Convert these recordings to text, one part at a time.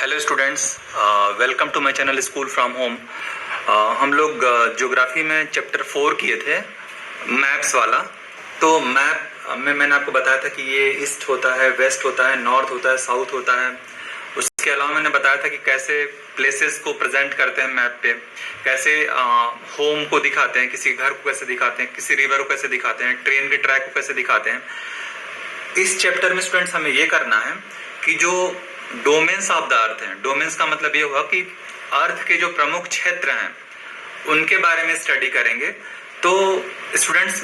Hello students, welcome to my channel school from home. हम लोग geography में chapter 4 किए थे, मैप्स वाला। तो मैप में मैंने आपको बताया था कि ये ईस्ट होता है, वेस्ट होता है, नॉर्थ होता है, साउथ होता है। उसके अलावा मैंने बताया था कि कैसे प्लेसेस को प्रेजेंट करते हैं मैप पे, कैसे होम को दिखाते हैं, किसी घर को कैसे दिखाते हैं, किसी रिवर को कैसे दिखाते हैं, ट्रेन के ट्रैक को कैसे दिखाते हैं। इस चैप्टर में स्टूडेंट्स हमें ये करना है कि जो डोमेन्स ऑफ द अर्थ हैं, डोमेन्स का मतलब ये हुआ कि अर्थ के जो प्रमुख क्षेत्र हैं उनके बारे में स्टडी करेंगे। तो स्टूडेंट्स,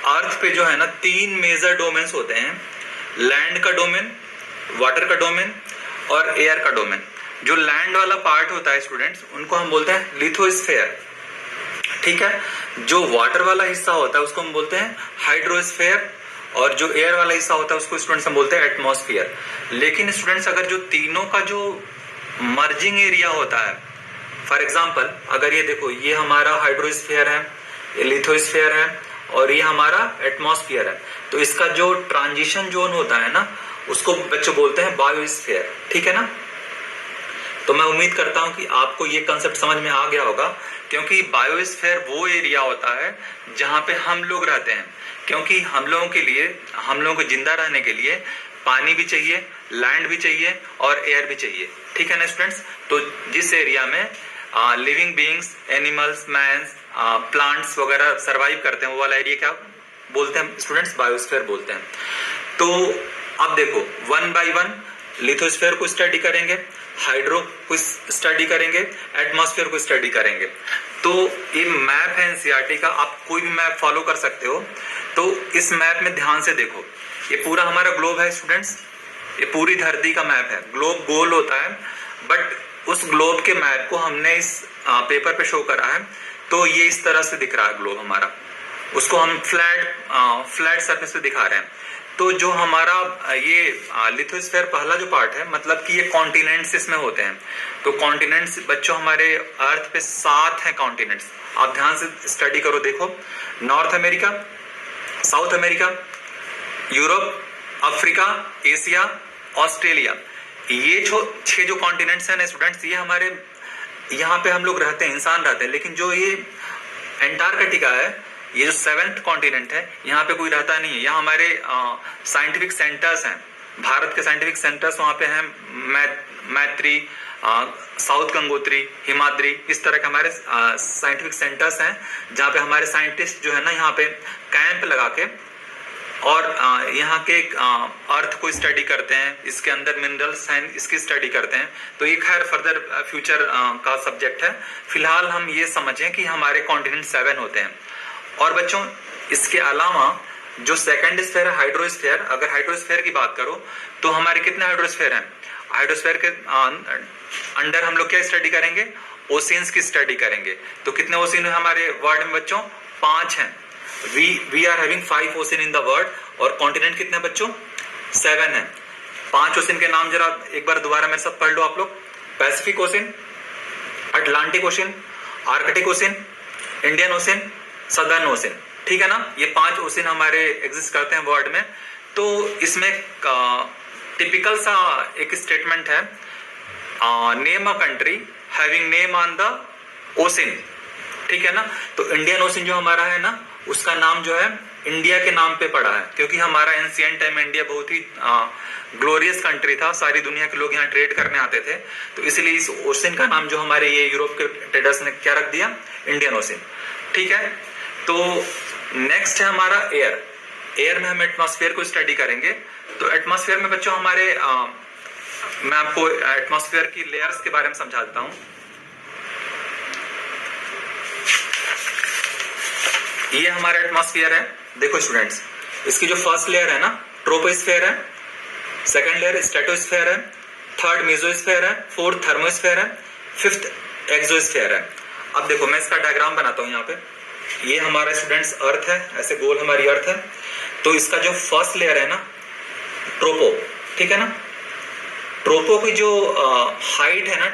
अर्थ पे जो है ना 3 मेजर डोमेन्स होते हैं, लैंड का डोमेन, वाटर का डोमेन और एयर का डोमेन। जो लैंड वाला पार्ट होता है स्टूडेंट्स, उनको हम बोलते हैं लिथोस्फेयर, ठीक है। जो वाटर वाला हिस्सा होता है उसको हम बोलते हैं हाइड्रोस्फेयर, और जो एयर वाला हिस्सा होता है उसको स्टूडेंट्स हम बोलते हैं एटमॉस्फेयर। लेकिन स्टूडेंट्स, अगर जो तीनों का जो मर्जिंग एरिया होता है, फॉर एग्जांपल अगर ये देखो, ये हमारा हाइड्रोस्फेयर है, ये लिथोस्फेयर है और ये हमारा एटमॉस्फेयर है, तो इसका जो ट्रांजिशन जोन होता है ना, उसको बच्चों बोलते हैं बायोस्फीयर, ठीक है ना। तो मैं उम्मीद करता हूं कि आपको ये कंसेप्ट समझ में आ गया होगा, क्योंकि बायोस्फीयर वो एरिया होता है जहां पे हम लोग रहते हैं। क्योंकि हम लोगों के लिए, हम लोगों को जिंदा रहने के लिए पानी भी चाहिए, लैंड भी चाहिए और एयर भी चाहिए, ठीक है ना स्टूडेंट्स। तो जिस एरिया में living beings, animals, mans, plants वगैरह सरवाइव करते हैं, वो वाला एरिया क्या बोलते हैं स्टूडेंट्स? बायोस्फीयर बोलते हैं। तो अब देखो, 1 बाय 1 लिथोस्फीयर को स्टडी करेंगे, हाइड्रो को स्टडी करेंगे, एटमॉस्फेयर को स्टडी करेंगे। तो ये मैप है एनसीईआरटी का, आप कोई भी मैप फॉलो कर सकते हो। तो इस मैप में ध्यान से देखो, ये पूरा हमारा ग्लोब है स्टूडेंट्स, ये पूरी धरती का मैप है। ग्लोब गोल होता है, बट उस ग्लोब के मैप को हमने इस पेपर पे शो करा है। तो ये इस तरह से दिख रहा है ग्लोब हमारा, उसको हम फ्लैट सरफेस पे दिखा रहे हैं। तो जो हमारा ये लिथोस्फीयर पहला जो पार्ट है, मतलब कि ये कॉन्टिनेंट्स इसमें होते हैं। तो कॉन्टिनेंट्स बच्चों हमारे अर्थ पे 7 हैं कॉन्टिनेंट्स, आप ध्यान से स्टडी करो। देखो, north America, south America, Europe, Africa, Asia, Australia, ये 6 जो कॉन्टिनेंट्स हैं ना स्टूडेंट्स, ये हमारे यहाँ पे हम लोग रहते हैं, इंसान रहते हैं। लेकिन जो ये एंटार्कटिका है, ये जो 7th कॉन्टिनेंट है, यहाँ पे कोई रहता नहीं है। यहाँ हमारे साइंटिफिक सेंटर्स हैं, भारत के साइंटिफिक सेंटर्स वहाँ पे हैं, मैत्री, साउथ गंगोत्री, हिमाद्री, इस तरह के हमारे साइंटिफिक सेंटर्स हैं, जहाँ पे हमारे साइंटिस्ट जो है ना यहाँ पे कैंप लगा के और यहाँ के अर्थ को स्टडी करते हैं, इसके अंदर मिनरल्स हैं, इसकी स्टडी करते हैं। तो ये खैर फर्दर फ्यूचर का सब्जेक्ट है। फिलहाल हम ये समझें कि हमारे कॉन्टिनेंट 7 होते हैं। और बच्चों, इसके अलावा जो सेकंड स्फीयर है हाइड्रोस्फीयर, अगर हाइड्रोस्फीयर की बात करो तो हमारे कितने हाइड्रोस्फीयर हैं? हाइड्रोस्फीयर के अंडर हम लोग क्या स्टडी करेंगे? ओशियंस की स्टडी करेंगे। तो कितने ओशियन है हमारे वर्ल्ड में बच्चों? 5 हैं। We are having 5 ocean in the world. और कॉन्टिनेंट कितने बच्चों? 7 है। 5 ओशियन के नाम जरा एक बार दोबारा मेरे साथ पढ़ लो आप लोग। Pacific ocean, Atlantic ocean, Arctic ocean, Indian ocean, southern ocean, ठीक है ना। ये 5 ओशियन हमारे एग्जिस्ट करते हैं वर्ल्ड में। तो इसमें टिपिकल सा एक स्टेटमेंट है, name a country having name on the ocean, ठीक है ना। तो इंडियन ओशियन जो हमारा है ना, उसका नाम जो है इंडिया के नाम पे पड़ा है, क्योंकि हमारा एंशिएंट टाइम में इंडिया बहुत ही ग्लोरियस कंट्री था, सारी दुनिया के लोग यहाँ ट्रेड करने आते थे। तो इसलिए इस ओशियन का नाम जो हमारे ये यूरोप के ट्रेडर्स ने क्या रख दिया? इंडियन ओशियन, ठीक है। तो नेक्स्ट है हमारा एयर। एयर में हम एटमॉस्फेयर को स्टडी करेंगे। तो एटमॉस्फेयर में बच्चों हमारे मैं आपको एटमॉस्फेयर की लेयर्स के बारे में समझा देता हूं। ये हमारा एटमॉस्फेयर है। देखो स्टूडेंट्स, इसकी जो फर्स्ट लेयर है ना, ट्रोपोस्फेयर है, सेकंड लेयर स्ट्रेटोस्फेयर है, थर्ड मेसोस्फेयर है, फोर्थ थर्मोस्फेयर है, फिफ्थ एक्सोस्फेयर है। अब देखो, मैं इसका डायग्राम बनाता हूं यहाँ पे। ये हमारा स्टूडेंट्स अर्थ है, ऐसे गोल हमारी अर्थ है। तो इसका जो फर्स्ट लेयर है ना, ट्रोपो, ठीक है ना। ट्रोपो की जो हाइट है ना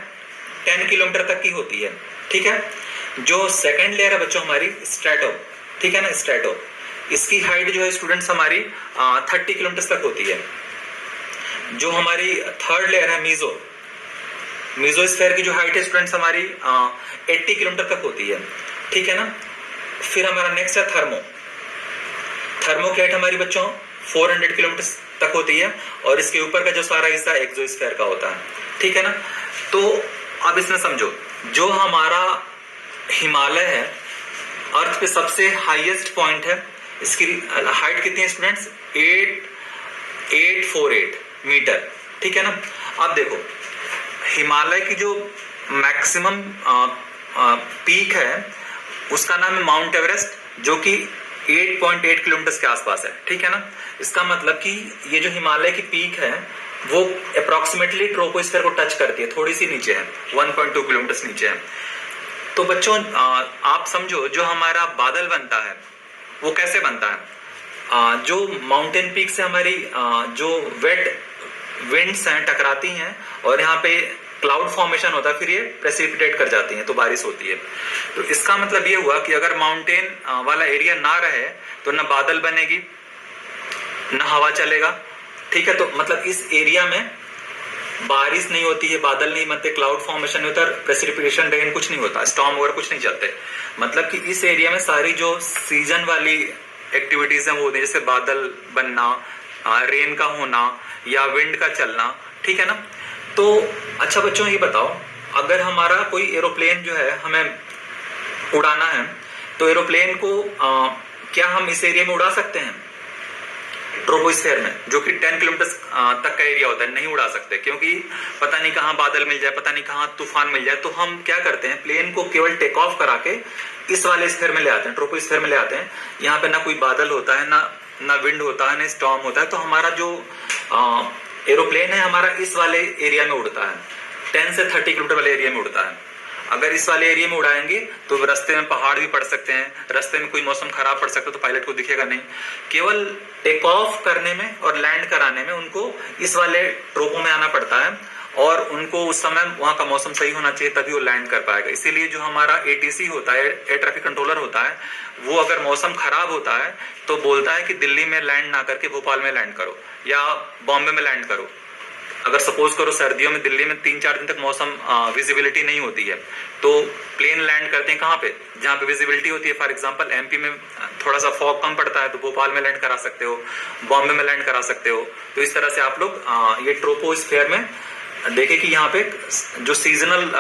10 किलोमीटर तक की होती है, ठीक है। जो सेकंड लेयर है बच्चों हमारी स्ट्रेटो, ठीक है ना, स्ट्रेटो, इसकी हाइट जो है स्टूडेंट्स हमारी 30 किलोमीटर तक होती है। जो हमारी थर्ड लेयर है मीजोस्फीयर की जो हाइट है स्टूडेंट्स हमारी 80 किलोमीटर तक होती है, ठीक है ना। फिर हमारा नेक्स्ट है थर्मो की हाइट हमारी बच्चों 400 किलोमीटर तक होती है, और इसके ऊपर का जो सारा हिस्सा एक्सोस्फीयर का होता है, ठीक है ना। तो अब इसमें समझो, जो हमारा हिमालय है अर्थ पे सबसे हाईएस्ट पॉइंट है, इसकी हाइट कितनी है स्टूडेंट्स? 848 मीटर, ठीक है ना। अब देखो, हिमालय की जो मैक्सिमम पीक है उसका नाम है माउंट एवरेस्ट, जो कि 8.8 किलोमीटर के आसपास है, ठीक है ना। इसका मतलब कि ये जो हिमालय की पीक है वो अप्रोक्सीमेटली ट्रोपोस्फीयर को टच करती है, थोड़ी सी नीचे है, 1.2 किलोमीटर नीचे है। तो बच्चों आप समझो, जो हमारा बादल बनता है वो कैसे बनता है? जो माउंटेन पीक से हमारी जो वेट विंड्स हैं टकराती हैं और यहाँ पे क्लाउड फॉर्मेशन होता है, फिर ये प्रेसिपिटेट कर जाती हैं, तो बारिश होती है। तो इसका मतलब ये हुआ कि अगर माउंटेन वाला एरिया ना रहे तो ना बादल बनेगी ना हवा चलेगा, ठीक है। तो मतलब इस एरिया में बारिश नहीं होती है, बादल नहीं बनते, क्लाउड फॉर्मेशन नहीं होता, प्रेसिपिटेशन रेन कुछ नहीं होता, स्टॉर्म वगैरह कुछ नहीं चलते। मतलब कि इस एरिया में सारी जो सीजन वाली एक्टिविटीज हैं वो होती है, जैसे बादल बनना, रेन का होना या विंड का चलना, ठीक है ना। तो अच्छा बच्चों ये बताओ, अगर हमारा कोई एरोप्लेन जो है हमें उड़ाना है तो एरोप्लेन को क्या हम इस एरिया में उड़ा सकते हैं? ट्रोपोस्फीयर में, जो कि 10 किलोमीटर तक का एरिया होता है, नहीं उड़ा सकते, क्योंकि पता नहीं कहाँ बादल मिल जाए, पता नहीं कहाँ तूफान मिल जाए। तो हम क्या करते हैं, प्लेन को केवल टेक ऑफ करा के इस वाले स्फीयर में ले आते हैं, ट्रोपोस्फीयर में ले आते हैं। यहाँ पे ना कोई बादल होता है, ना विंड होता है, ना स्टॉर्म होता है। तो हमारा जो एरोप्लेन है हमारा इस वाले एरिया में उड़ता है, 10 से 30 किलोमीटर वाले एरिया में उड़ता है। अगर इस वाले एरिया में उड़ाएंगे तो रास्ते में पहाड़ भी पड़ सकते हैं, रास्ते में कोई मौसम खराब पड़ सकता है तो पायलट को दिखेगा नहीं। केवल टेक ऑफ करने में और लैंड कराने में उनको इस वाले ट्रोपो में आना पड़ता है, और उनको उस समय वहां का मौसम सही होना चाहिए, तभी वो लैंड कर पाएगा। इसीलिए जो हमारा एटीसी होता है, एयर ट्रैफिक कंट्रोलर होता है, वो अगर मौसम खराब होता है तो बोलता है कि दिल्ली में लैंड ना करके भोपाल में लैंड करो या बॉम्बे में लैंड करो। अगर सपोज करो सर्दियों में दिल्ली में 3-4 दिन तक मौसम विजिबिलिटी नहीं होती है, तो प्लेन लैंड करते हैं कहाँ पे? जहाँ पे विजिबिलिटी होती है। फॉर एग्जांपल एमपी में थोड़ा सा फॉग कम पड़ता है तो भोपाल में लैंड करा सकते हो, बॉम्बे में लैंड करा सकते हो। तो इस तरह से आप लोग ये ट्रोपोस्फीयर में देखें कि यहाँ पे जो सीजनल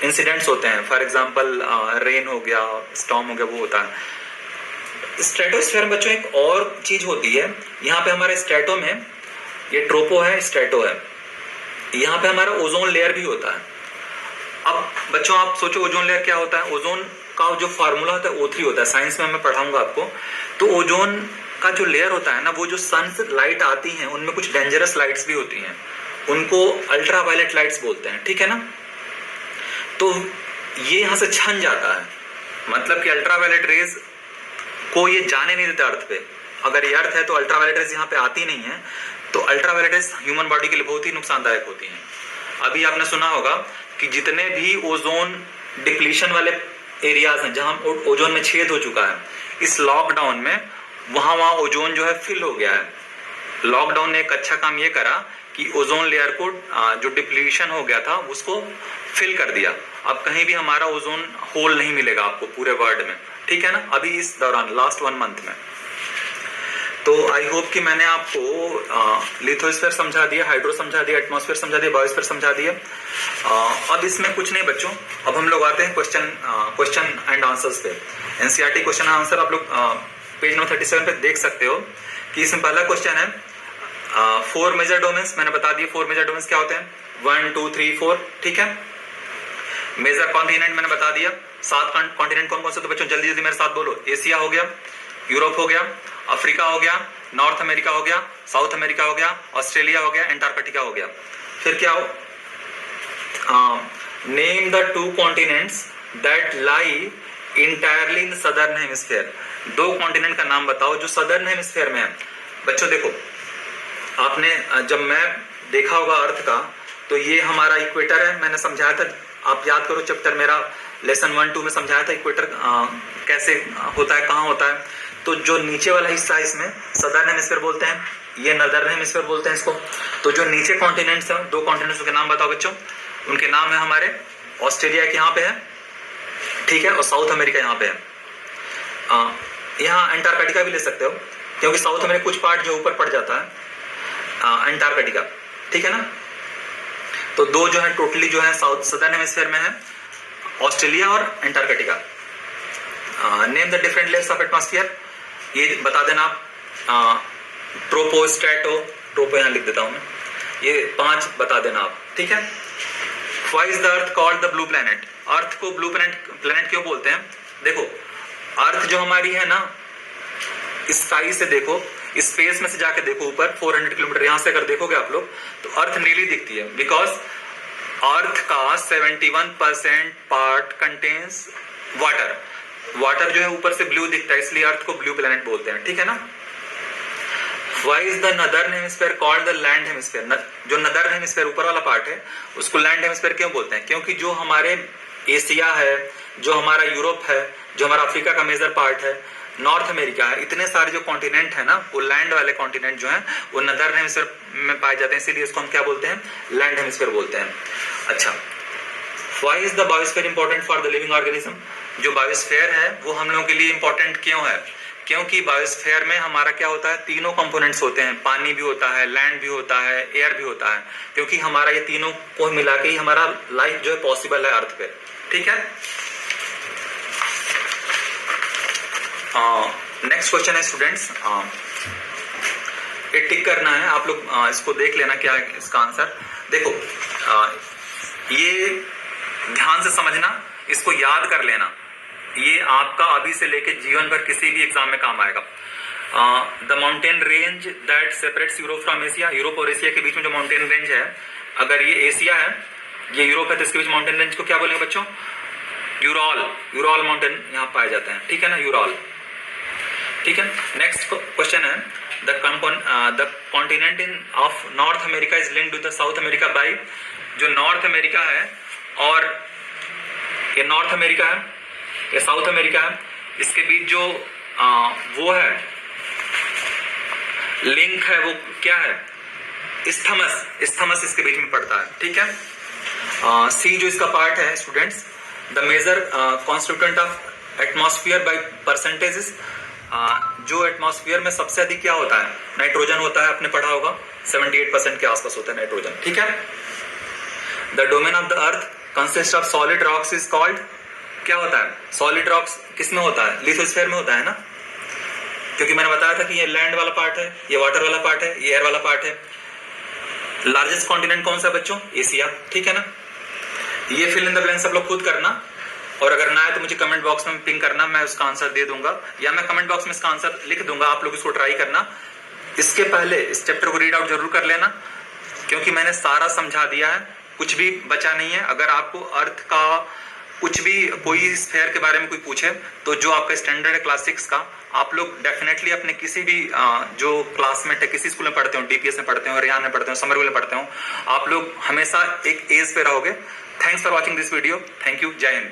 इंसिडेंट्स होते हैं, फॉर एग्जाम्पल रेन हो गया, स्टॉर्म हो गया, वो होता है। स्ट्रेटोस्फीयर में बच्चों एक और चीज होती है, यहाँ पे हमारे स्ट्रेटो में, ये ट्रोपो है, स्ट्रेटो है, यहाँ पे हमारा ओजोन लेयर भी होता है। अब बच्चों आप सोचो ओजोन लेयर क्या होता है? ओजोन का जो फार्मूला होता है O3 होता है, साइंस में मैं पढ़ाऊंगा आपको। तो ओजोन का जो लेयर होता है ना, वो जो सन से लाइट आती है उनमें कुछ डेंजरस लाइट्स भी होती हैं, उनको अल्ट्रावायलेट लाइट्स बोलते हैं, ठीक है ना। तो ये यहां से छन जाता है, मतलब कि अल्ट्रावायलेट रेज को ये जाने नहीं देता अर्थ पे। अगर ये अर्थ है तो अल्ट्रावायलेट रेज यहाँ पे आती नहीं है, तो अल्ट्रावायलेट रेज ह्यूमन बॉडी के लिए बहुत ही नुकसानदायक होती हैं। अभी आपने सुना होगा कि जितने भी ओजोन डिप्लीशन वाले एरियाज हैं जहां ओजोन में छेद हो चुका है, इस लॉकडाउन में वहां ओजोन जो है फिल हो गया है। लॉकडाउन ने एक अच्छा काम ये करा कि ओजोन लेयर को जो डिप्लीशन हो गया था उसको फिल कर दिया। अब कहीं भी हमारा ओजोन होल नहीं मिलेगा आपको पूरे वर्ल्ड में, ठीक है ना, अभी इस दौरान लास्ट 1 मंथ में। तो आई होप कि मैंने आपको लिथोस्फीयर समझा दिया, हाइड्रो समझा दिया, एटमॉस्फेयर समझा दिया, बायोस्फीयर समझा दिया। अब इसमें कुछ नहीं बच्चों, अब हम लोग आते हैं क्वेश्चन एंड आंसर्स पे। एनसीईआरटी क्वेश्चन एंड आंसर आप लोग पेज नंबर 37 पे देख सकते हो कि इसमें पहला क्वेश्चन है 4 मेजर डोमेन्स। मैंने बता दिया 4 मेजर डोमेन्स क्या होते हैं, 1 2 3 4, ठीक है। मेजर कॉन्टिनेंट मैंने बता दिया, 7 कॉन्टिनेंट कौन कौन से? तो बच्चों जल्दी जल्दी मेरे साथ बोलो। एशिया हो गया, यूरोप हो गया, अफ्रीका हो गया, नॉर्थ अमेरिका हो गया, साउथ अमेरिका हो गया, ऑस्ट्रेलिया हो गया, एंटार्कटिका हो गया। फिर क्या हो, name the 2 continents that lie entirely in southern hemisphere. 2 continent का नाम बताओ जो सदर्न हेमिस्फीयर में है। बच्चों देखो, आपने जब मैप देखा होगा अर्थ का, तो ये हमारा इक्वेटर है, मैंने समझाया था, आप याद करो चैप्टर मेरा लेसन 1-2 में समझाया था इक्वेटर कैसे होता है, कहाँ होता है। तो जो नीचे वाला हिस्सा है इसमें सदर्न हेमिस्फीयर बोलते हैं, ये नदर्न हेमिस्फीयर बोलते हैं इसको। तो जो नीचे कॉन्टिनेंट्स हैं, 2 कॉन्टिनेंट्स के नाम बताओ बच्चों। उनके नाम है हमारे ऑस्ट्रेलिया के यहाँ पे है, ठीक है, और साउथ अमेरिका यहाँ पे है। यहाँ अंटार्कटिका भी ले सकते हो, क्योंकि साउथ में कुछ पार्ट जो ऊपर पड़ जाता है अंटार्कटिका, ठीक है ना। तो 2 जो है टोटली जो है साउथ सदर्न हेमिस्फीयर में है, ऑस्ट्रेलिया और Antarctica. Name the different layers of atmosphere, ये बता देना आप। ट्रोपो, स्ट्रेटो, ट्रोपो यहाँ लिख देता हूं मैं, ये 5 बता देना आप, ठीक है। Why is the earth called the blue planet, earth को ब्लू प्लैनेट क्यों बोलते हैं? देखो, अर्थ जो हमारी है ना, स्काई से देखो, स्पेस में से जाके देखो ऊपर 400 किलोमीटर, यहां से अगर देखोगे आप लोग तो अर्थ नीली दिखती है, बिकॉज अर्थ का 71% पार्ट कंटेन्स वाटर। वाटर जो है ऊपर से ब्लू दिखता है, इसलिए अर्थ को ब्लू प्लैनेट बोलते हैं, ठीक है ना। Why is the northern hemisphere called the land hemisphere, जो नदर्न हेमिस्फीयर ऊपर वाला पार्ट है उसको लैंड हेमिस्फीयर क्यों बोलते हैं? क्योंकि जो हमारे एशिया है, जो हमारा यूरोप है, जो हमारा अफ्रीका का मेजर पार्ट है, नॉर्थ अमेरिका है, इतने सारे जो कॉन्टिनेंट है ना, वो लैंड वाले कॉन्टिनेंट जो है वो नदर्न हेमिस्फीयर में पाए जाते हैं, इसीलिए इसको हम क्या बोलते हैं? लैंड हेमिस्फीयर बोलते हैं। अच्छा, why is the biosphere important for the living organism, जो बायोस्फीयर है वो हम लोगों के लिए इंपॉर्टेंट क्यों है? क्योंकि बायोस्फीयर में हमारा क्या होता है? तीनों कंपोनेंट्स होते हैं, पानी भी होता है, लैंड भी होता है, एयर भी होता है, क्योंकि हमारा ये तीनों को मिला के ही हमारा लाइफ जो है पॉसिबल है अर्थ पे, ठीक है। नेक्स्ट क्वेश्चन है स्टूडेंट्स, ये टिक करना है आप लोग, इसको देख लेना क्या है इसका आंसर। देखो, ये ध्यान से समझना, इसको याद कर लेना, ये आपका अभी से लेके जीवन भर किसी भी एग्जाम में काम आएगा। The mountain range that separates Europe from Asia, Europe और एशिया के बीच में जो माउंटेन रेंज है, अगर ये एशिया है, ये यूरोप है, तो इसके बीच माउंटेन रेंज को क्या बोलेंगे बच्चों? यूरॉल, यूरॉल माउंटेन यहाँ पाए जाते हैं, ठीक है ना, यूरॉल, ठीक है। नेक्स्ट क्वेश्चन है, the continent in of north America is linked with the south America bye, जो नॉर्थ अमेरिका है और ये नॉर्थ अमेरिका है, ये साउथ अमेरिका है, इसके बीच जो वो है लिंक है, वो क्या है? इस्थमस, इस्थमस इसके बीच में पड़ता है, ठीक है। सी जो इसका पार्ट है students, the major constituent of atmosphere by percentages, जो एटमॉस्फेयर में सबसे अधिक क्या होता है? नाइट्रोजन होता है, आपने पढ़ा होगा, 78% के आसपास होता है नाइट्रोजन, ठीक है। The domain of the earth consist of solid rocks is called, क्या होता है? सॉलिड रॉक्स किस में होता है? लिथोस्फीयर में होता है ना, क्योंकि मैंने बताया था कि ये लैंड वाला पार्ट है, ये वाटर वाला पार्ट है, ये एयर वाला पार्ट है। लार्जेस्ट कॉन्टिनेंट कौन सा बच्चों? एशिया, ठीक है ना। ये फिल इन द ब्लैंक्स सब लोग खुद करना, और अगर ना है तो मुझे कमेंट बॉक्स में पिंग करना, मैं उसका आंसर दे दूंगा, या मैं कमेंट बॉक्स में इसका आंसर लिख दूंगा, आप लोग इसको ट्राई करना। इसके पहले इस चैप्टर को रीड आउट जरूर कर लेना, क्योंकि मैंने सारा समझा दिया है, कुछ भी बचा नहीं है। अगर आपको अर्थ का कुछ भी, कोई स्फीयर के बारे में कोई पूछे, तो जो आपका स्टैंडर्ड है क्लास 6 का, आप लोग डेफिनेटली अपने किसी भी जो क्लासमेट है, किसी स्कूल में पढ़ते हो, डीपीएस में पढ़ते हो, रियान में पढ़ते हो, समरविल में पढ़ते हो, आप लोग हमेशा एक एज पे रहोगे। Thanks for watching this video, thank you, जय हिंद।